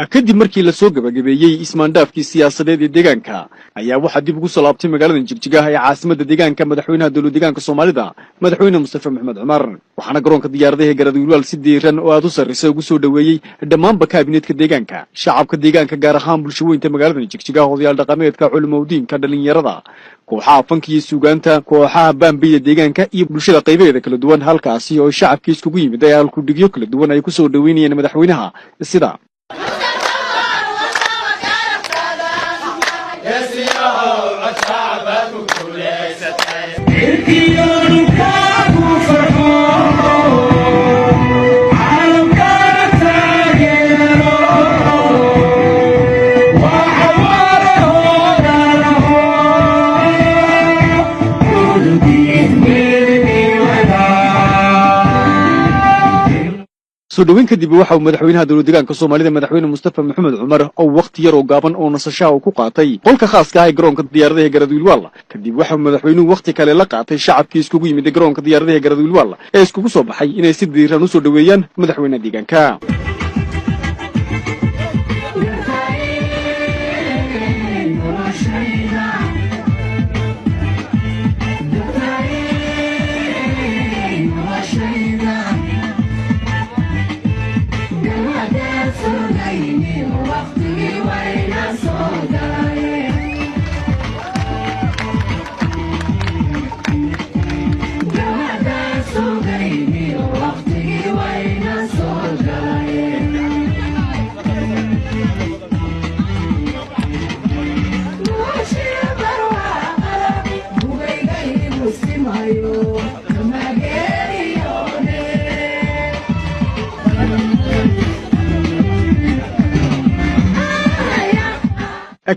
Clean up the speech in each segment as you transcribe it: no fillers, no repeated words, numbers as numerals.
kadib markii la soo gabagabeeyay ismaandhaafkii siyaasadeed ee deegaanka ayaa waxaa dib ugu soo laabtay magaalada Jigjiga ee caasimadda deegaanka madaxweynaha dowladda deegaanka Soomaalida madaxweyne Mustafa Maxamed Cumar waxaana garoonka diyaaradaha Garadwilwal si diiran oo aad u sarreysay ugu soo dhaweeyay dhammaan kaabineetka deegaanka shacabka deegaanka gaar ahaan bulshooyinka magaalada Jigjiga odayaal dhaqameedka culimooyinka dhalinyarada kooxaha fanka iyo suugaanta kooxaha baambiga deegaanka iyo bulshada qaybadeeda kala duwan halkaasi oo shacabkii iskugu yimid ay ku dhigyo kala duwan ay ku soo dhaweynayeen madaxweynaha sida soo dhaweyn kadib waxa uu madaxweynaha dowladda deegaanka Soomaalida madaxweyne Mustafa Maxamed Cumar oo waqti yar oo gaaban oo nasasho ku qaatay qolka khaaska ah ee garoonka diyaaradaha Garadwilwal kadib waxa uu madaxweynuhu waqti kale la qaatay shacabkii iskugu yimid garoonka diyaaradaha Garadwilwal ee iskugu soo baxay inay si diiran u soo dhaweeyaan madaxweynaha deegaanka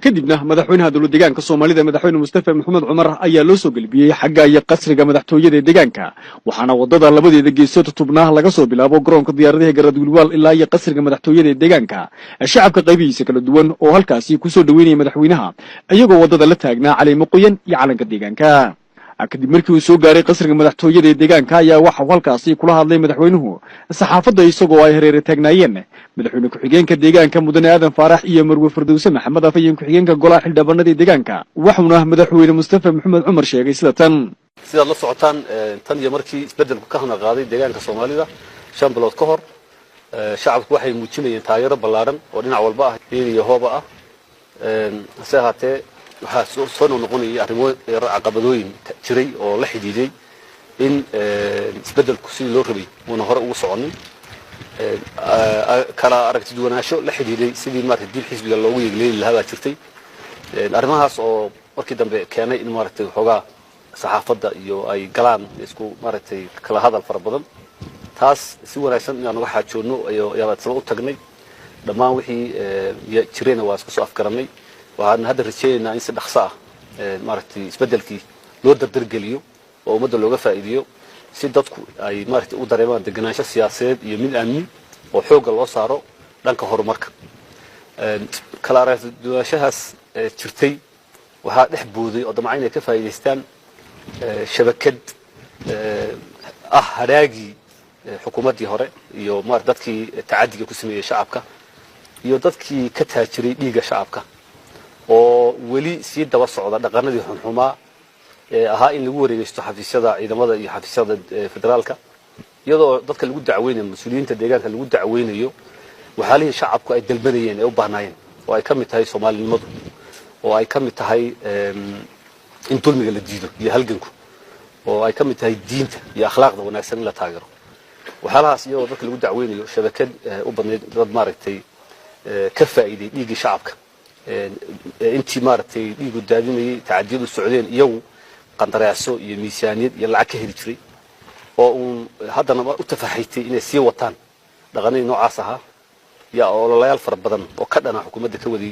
kadibna madaxweynaha dowladda deegaanka Soomaalida madaxweyne Mustafa Maxamed Cumar ayaa loo soo galbiyay xagga iyo qasriga madaxtooyada deegaanka waxaana wadada labadeeda geesood tubnaha laga soo bilaabo garoonka diyaaradaha Garadwilwal ilaa iyo qasriga madaxtooyada deegaanka shacabka qaybihiisa kala duwan oo halkaasi ku soo dhaweynayay madaxweynaha ayagoo wadada la taagnaa caleemo qoyan iyo calanka deegaanka kadib markii uu soo gaaray qasriga madaxtooyada deegaanka ayaa waxa halkaasi kula hadlay madaxweynuhu saxaafadda isagoo ay hareer taagnaayeen madaxweyne ku-xigeenka deegaanka mudane aadan faarax iyo marwe firdawse maxamed afayeen ku-xigeenka golaha xildhibaanada deegaanka waxuna madaxweyne Mustafa Maxamed Cumar sheegay sida la socotaan tan iyo markii isbedelku ka hana qaaday deegaanka Soomaalida 5 bilood ka hor shacabku waxay muujinayeen taageero ballaaran oo dhinac walba ah iyo hooba ah sahaatee waxaa soo noqonayay arrimo caqabadooyin jiray oo la xidhiidhay in isbedelku si loo rabay uu hore ugu soconin kala aragti duwanaansho la xidhiidhay sidii maartay dib xisbiga loogu yeegleeyay lahaa jirtay arrimahaas oo markii dambe keenay in maartay xogaa saxaafadda iyo ay galaan isku maartay kala hadal fara badan taas si wanaagsan inaan waxa joogno ayaa u tagnay dhammaan wixii jirayna waa isku soo afgaranay waxaan hadda rajaynaynaa in si dhaqso ah maartay isbedelkii loo dardargeliyo oo ummadda looga faa'iideeyo si dadku ay maartay u dareemaan deganaansho siyaasadeed iyo mid amni oo xoog loo saaro dhanka horumarka kala aragtiyaashaas jirtay waxa dhex booday oo damacayn ay ka faa'iideystaan shabakad haraagi xukuumaddii hore iyo dadkii tacadiga ku sameeyay shacabka iyo dadkii ka taajiray dhiiga shacabka oo weli si daba socda dhaqanadii xunxumaa ahaa in lagu wareegaysto xafiisyada ciidamada iyo xafiisyada federaalka iyadoo dadka lagu dacweynayo mas'uuliyiinta deegaanka lagu dacweynayo waxaalihii shacabku ay dalbanayeen ee u baahnaayeen oo ay ka mid tahay Soomaalinimadu oo ay ka mid tahay in dulmiga la diido iyo halganku oo ay ka mid tahay diinta iyo akhlaaqda wanaagsan in la taageero waxaalahaas iyadoo dadka lagu dacweynayo shabakad u badneed dad maaragtay ka faa'iiday dhiigii shacabka intii maaragtay dhiigu daadinayay tacadiyadu socdeen iyagu qandaraaso iyo miisaaniyad iyo lacag ka heli jiray oo haddana u tafaxaytay inay sii wataan dhaqanadii noocaas ahaa yaa ololayaal fara badan oo ka dhana xukuumadda ka wadi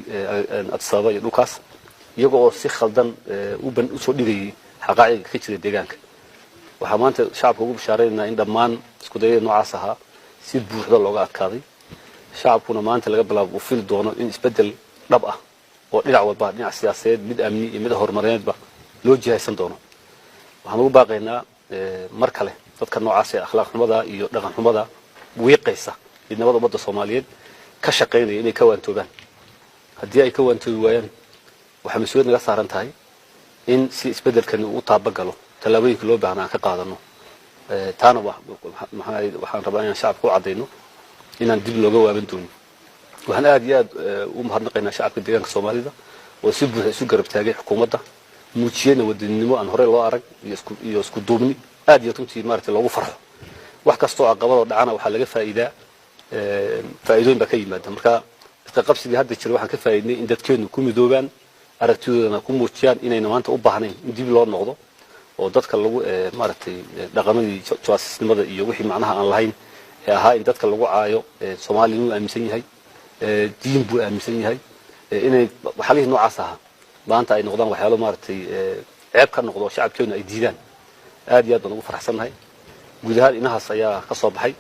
Addis Ababa iyo dhulkaas iyagoo si khaldan u soo dhigayay xaqaa'iqa ka jira deegaanka waxaa maanta shacabka ugu bishaareynaa in dhammaan isku dayada noocaas ahaa si buuxda looga adkaaday shacabkuna maanta laga bilaabo uu fili doono in isbedel dhab ah oo dhinac walba dhinac siyaasadeed mid amni iyo mid horumarineedba loo jihaysan doono waxaan ugu baaqaynaa mar kale dadka noocaas ee akhlaaq xumada iyo dhaqan xumada wiiqaysa midnimada ummadda Soomaaliyeed ka shaqeynaya inay ka waantoobaan haddii ay ka waantoobi waayaan waxaa mas'uuliyad naga saaran tahay in si isbeddelkan uu taabagalo talaabooyinka loo baahnaa ka qaadano taana waxaan rabaa inaan shacabka u cadeyno inaan dib looga waaban doonin waxaan aad iyo aad u mahadnaqaynaa shacabka deegaanka Soomaalida oo si buuxda isu garab taagay xukuumadda muujiyana wadannimo aan hore loo arag iyo isku duubni aad iyo runtii maartay loogu farxo wax kastoo caqabado dhacana waxa laga faa'iidooyin ba ka yimaada marka iska qabsiga hadda jira waxaan ka faa'iidnay in dadkeenu ku midoobaan aragtidoodana ku muujiyaan inayna maanta u baahnayn in dib loo noqdo oo dadka lagu maartay dhaqamadii jawaasisnimada iyo wixii macnaha aan lahayn ee ahaa in dadka lagu caayo Soomaalidu uu aaminsan yahay diin buu aaminsan yahay inay waxalihii noocaas ah maanta ay noqdaan waxyaalo maartay ceeb ka noqdo shacabkeenu ay diidaan aad iyo aad baan ugu faraxsanahay guud ahaan inahaas ayaa ka soo baxay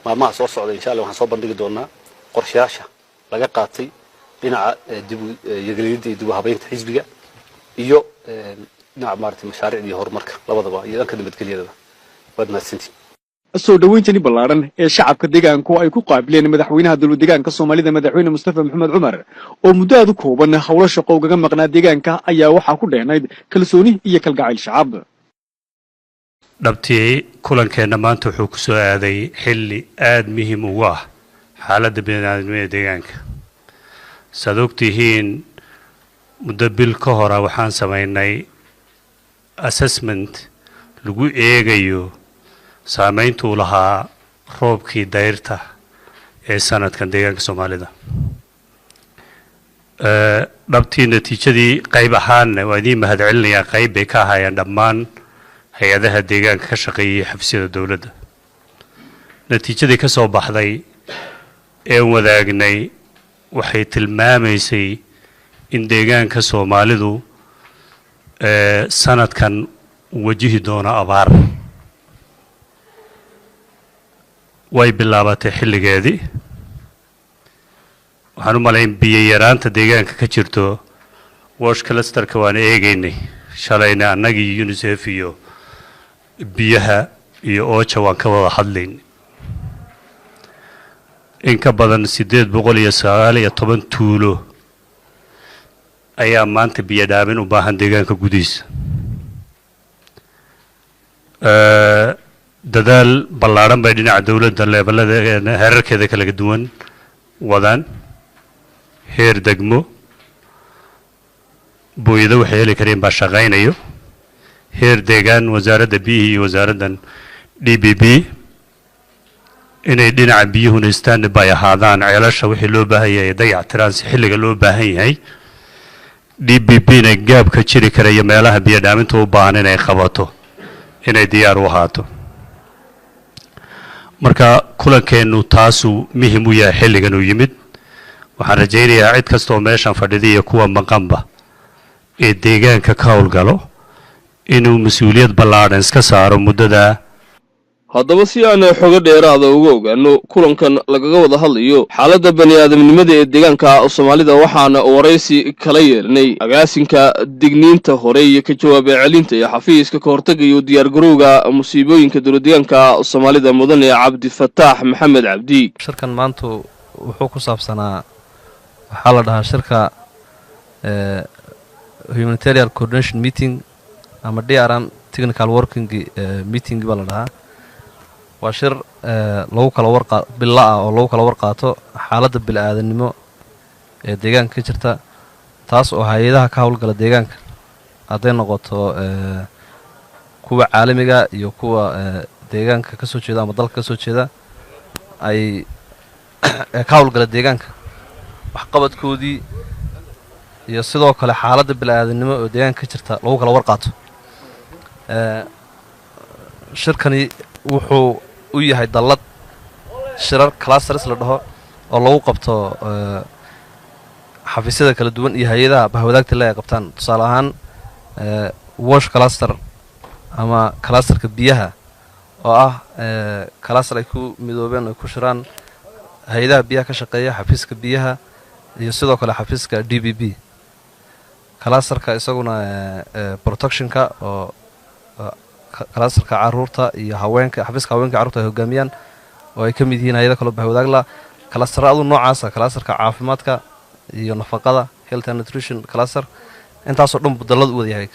maalmaha soo socda insha Allah waxaan soo bandhigi doonaa qorshayaasha laga qaatay dhinaca dib u yegelidda iyo dib u habeynta xisbiga iyo dhinaca maartay mashaariicda horumarka labadaba iyo dhanka nabadgelyada waad mahadsantihiin soo dhaweyntii ballaaran ee shacabka deegaanku ay ku qaabileen madaxweynaha dowladda deegaanka Soomaalida madaxweyne Mustafa Maxamed Cumar oo muddo aad u kooban hawlo shaqo uga maqnaa deegaanka ayaa waxa ku dheenayd kalsooni iyo kalgacayl shacab dhabtii kulankeena maanta wuxuu ku soo aaday xilli aad muhiim ugu ah xaaladda bini'aadamnimada deegaanka sadogtihiin muddo bil ka hor waxaan sameynay assessment lagu eegayo saameynta uu lahaa roobkii dayrta ee sanadkan deegaanka Soomaalida dhabtii natiijadii qayb ahaan waa idin mahadcelinayaa qayb bay ka hayaan dhammaan hay'adaha deegaanka ka shaqeeyay xafiisyada dawladda natiijadii ka soo baxday ee wadaagnay waxay tilmaamaysay in deegaanka Soomaalidu sanadkan wajihi doono abaar way bilaabatay xilligeedii waxaan u malayn biyo yaraanta deegaanka ka jirto wash clusterka waan eegaynay shalayna annagii UNICEF iyo biyaha iyo OCHA waan ka wada hadlaynay in ka badan 819 tuulo ayaa maanta biyo dhaamin u baahan deegaanka gudihiisa dadaal ballaaran bay dhinaca dawladda leebelada heerarkeeda kala duwan wadaan heer degmo booyada waxay heli kareen baa shaqaynayo heer deegaan wasaaradda biyaha iyo wasaaraddan DBB inay dhinaca biyuhuna standby bay ahaadaan ceelasha wixii loo baahan yahay dayactiraan si xilliga loo baahan yahay DBB na gaabka jiri karaya meelaha biyo dhaaminta u baahan inay qabato inay diyaar u ahaato marka kulankeenu taasu muhiim u yahay xilligan uu yimid waxaan rajaynayaa cid kasta oo meeshan fadhiday kuwa maqanba ee deegaanka ka howlgalo inuu mas'uuliyad ballaaran iska saaro muddada haddaba si aan xogo dheeraada uga ogaano kulankan lagaga wada hadlayo xaaladda bani'aadamnimada ee deegaanka Soomaalida waxaana waraysi kala yeelnay agaasinka digniinta hore iyo ka jawaab celinta ee xafiiska ka hortagga iyo diyaar garowga musiibooyinka dowladda deegaanka Soomaalida mudane Cabdi Fataax Maxamed Cabdi shirkan maanta wuxuu ku saabsanaa waxa la dhahaa shirka humanitarian coordination meeting ama DRM technical working meeting baa la dhahaa waa shir lagu kala warqaato bilaa oo lagu kala warqaato xaaladda bini'aadanimo ee deegaanka ka jirta taas oo hay'adaha ka howlgala deegaanka haday noqoto kuwa caalamiga iyo kuwa deegaanka ka soo jeeda ama dalka ka soo jeeda ay ka howlgala deegaanka wax qabadkoodii iyo sidoo kale xaaladda bini'aadanimo ee deegaanka ka jirta lagu kala warqaato shirkani wuxuu u yahay dallad shirar clusters la dhaho oo lagu qabto xafiisyada kala duwan iyo hay'adaha bahwadaagta la qabtaan tusaale ahaan wash cluster ama clusterka biyaha oo ah cluster ay ku midoobeen oo ku shiraan hay'adaha biyaha ka shaqeeya xafiiska biyaha iyo sidoo kale xafiiska DBB clusterka isaguna protectionka oo clusterka caruurta iyo haweenka xafiiska haweenka caruurta ay hogaamiyaan oo ay ka mid yihiin hay'ado kale bahwadaag la kalastaradu noocaasa kalastarka caafimaadka iyo nafaqada health and nutrition cluster intaasoo dhan budallada u wadayahay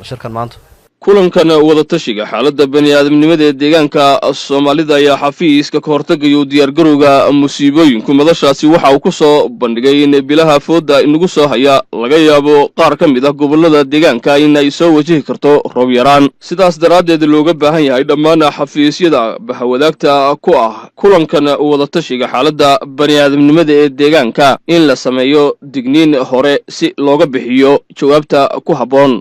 shirkan maanta kulankan wadatashiga xaaladda bani'aadamnimada ee deegaanka Soomaalida ayaa xafiiska ka hortagayo diyaargarowga musiibooyinku madashaasi waxa uu ku soo bandhigay in bilaha fooda inagu soo haya laga yaabo qaar ka mid ah gobolada deegaanka in ay soo wajihi karto roob yaraan sidaas daraadeed looga baahan yahay dhammaan xafiisyada bahwadaagta ku ah kulankan wadatashiga xaaladda bani'aadamnimada ee deegaanka in la sameeyo digniin hore si looga bixiyo jawaabta ku habboon